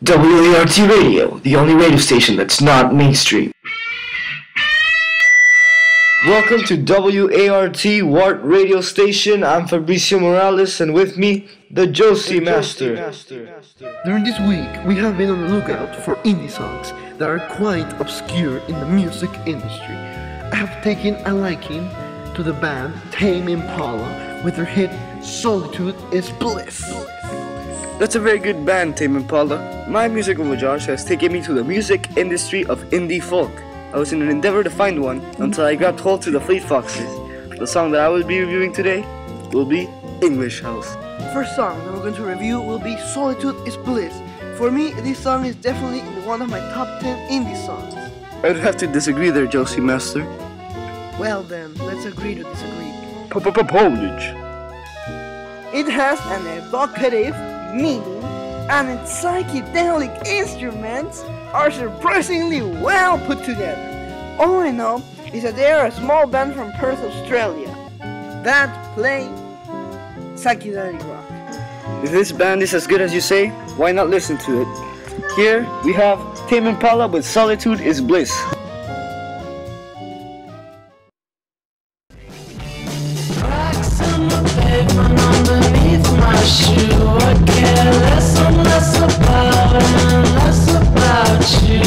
WART Radio, the only radio station that's not mainstream. Welcome to WART Radio Station. I'm Fabricio Morales, and with me, the Josie Master. During this week, we have been on the lookout for indie songs that are quite obscure in the music industry. I have taken a liking to the band Tame Impala with their hit Solitude is Bliss. That's a very good band, Tame Impala. My musical voyage has taken me to the music industry of indie folk. I was in an endeavor to find one until I grabbed hold to the Fleet Foxes. The song that I will be reviewing today will be English House. The first song that we're going to review will be Solitude is Bliss. For me, this song is definitely one of my top 10 indie songs. I'd have to disagree there, Josie Master. Well then, let's agree to disagree. Polish. It has an evocative meaning, and its psychedelic instruments are surprisingly well put together. All I know is that they are a small band from Perth, Australia, that play psychedelic rock. If this band is as good as you say, why not listen to it? Here we have Tame Impala with Solitude is Bliss. Rocks on the pavement underneath my shoe. I care less and less about and less about you.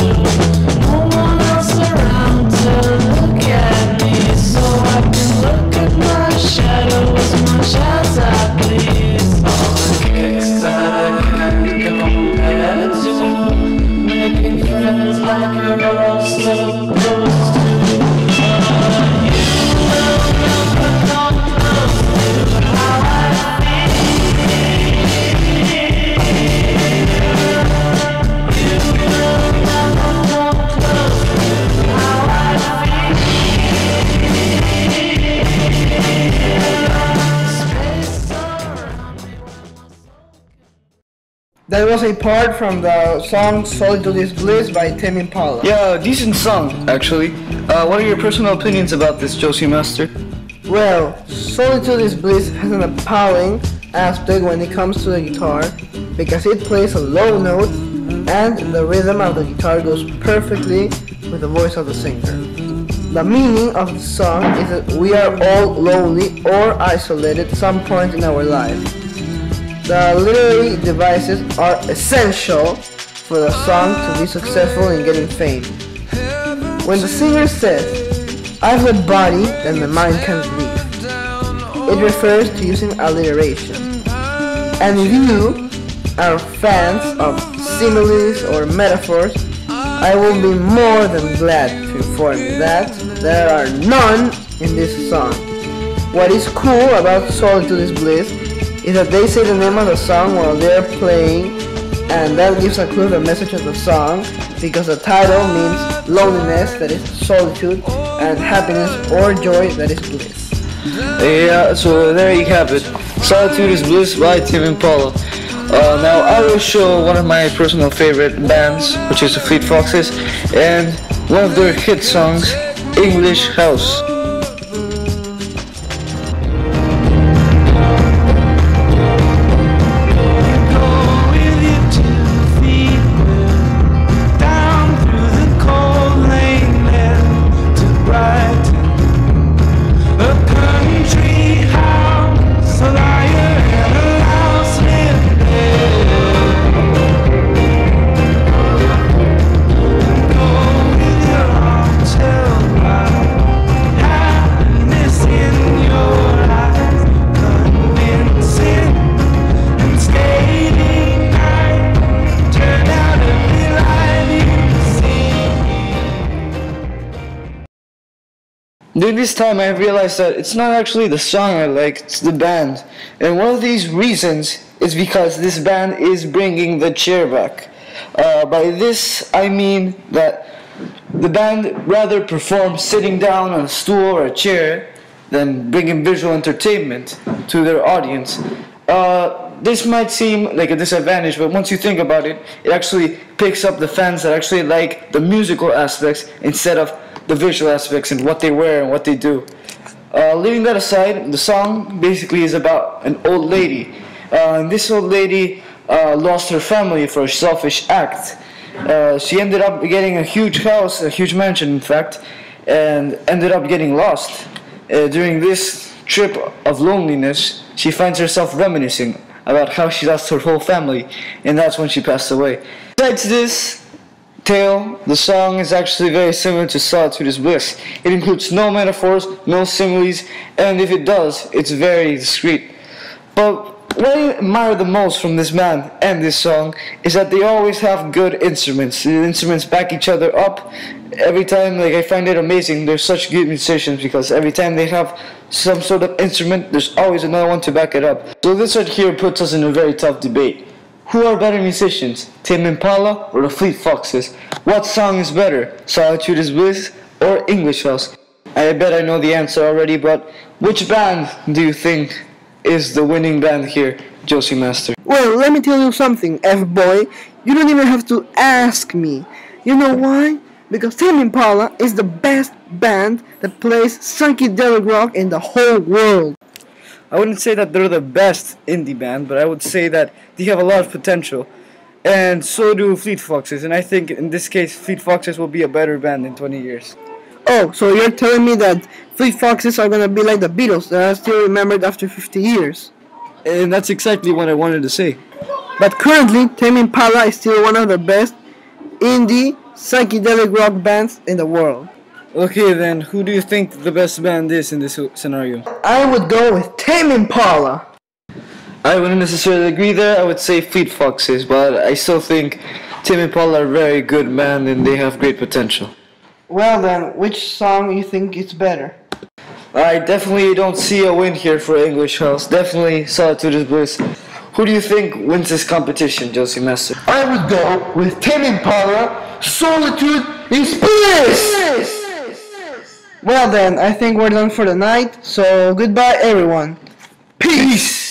No one else around to look at me, so I can look at my shadow as much as I please. All the kicks that I can compare to making friends like you're all so close to. That was a part from the song Solitude is Bliss by Tame Impala. Yeah, decent song, actually. What are your personal opinions about this, Josie Master? Well, Solitude is Bliss has an appalling aspect when it comes to the guitar because it plays a low note and the rhythm of the guitar goes perfectly with the voice of the singer. The meaning of the song is that we are all lonely or isolated at some point in our life. The literary devices are essential for the song to be successful in getting fame. When the singer says, "I've a body that my mind can't leave," it refers to using alliteration. And if you are fans of similes or metaphors, I will be more than glad to inform you that there are none in this song. What is cool about Solitude is Bliss is that they say the name of the song while they're playing, and that gives a clue to the message of the song because the title means loneliness, that is solitude, and happiness or joy, that is bliss. Yeah, so there you have it. Solitude is Bliss by Tame Impala. Now I will show one of my personal favorite bands, which is the Fleet Foxes, and one of their hit songs, English House. During this time I realized that it's not actually the song I like, it's the band. And one of these reasons is because this band is bringing the chair back. By this I mean that the band rather performs sitting down on a stool or a chair than bringing visual entertainment to their audience. This might seem like a disadvantage, but once you think about it, it actually picks up the fans that actually like the musical aspects instead of the visual aspects and what they wear and what they do. Leaving that aside, the song basically is about an old lady. And this old lady lost her family for a selfish act. She ended up getting a huge house, a huge mansion in fact, and ended up getting lost. During this trip of loneliness, she finds herself reminiscing about how she lost her whole family, and that's when she passed away. Besides this tale, the song is actually very similar to Solitude is Bliss. It includes no metaphors, no similes, and if it does, it's very discreet. But what I admire the most from this band and this song is that they always have good instruments. The instruments back each other up. Every time, like, I find it amazing. They're such good musicians because every time they have some sort of instrument, there's always another one to back it up. So this right here puts us in a very tough debate. Who are better musicians, Tame Impala or the Fleet Foxes? What song is better, Solitude is Bliss or English House? I bet I know the answer already, but which band do you think is the winning band here, Josie Master? Well, let me tell you something, F-boy. You don't even have to ask me. You know why? Because Tame Impala is the best band that plays psychedelic rock in the whole world. I wouldn't say that they're the best indie band, but I would say that they have a lot of potential. And so do Fleet Foxes, and I think in this case Fleet Foxes will be a better band in 20 years. Oh, so you're telling me that Fleet Foxes are gonna be like the Beatles, that are still remembered after 50 years? And that's exactly what I wanted to say. But currently, Tame Impala is still one of the best indie psychedelic rock bands in the world. Okay then, who do you think the best band is in this scenario? I would go with Tame Impala. I wouldn't necessarily agree there. I would say Fleet Foxes, but I still think Tame Impala are a very good band and they have great potential. Well then, which song you think is better? I definitely don't see a win here for English House. Definitely Solitude is Bliss. Who do you think wins this competition, Josie Master? I would go with Tame Impala, Solitude is Bliss! Well then, I think we're done for the night, so goodbye everyone. Peace!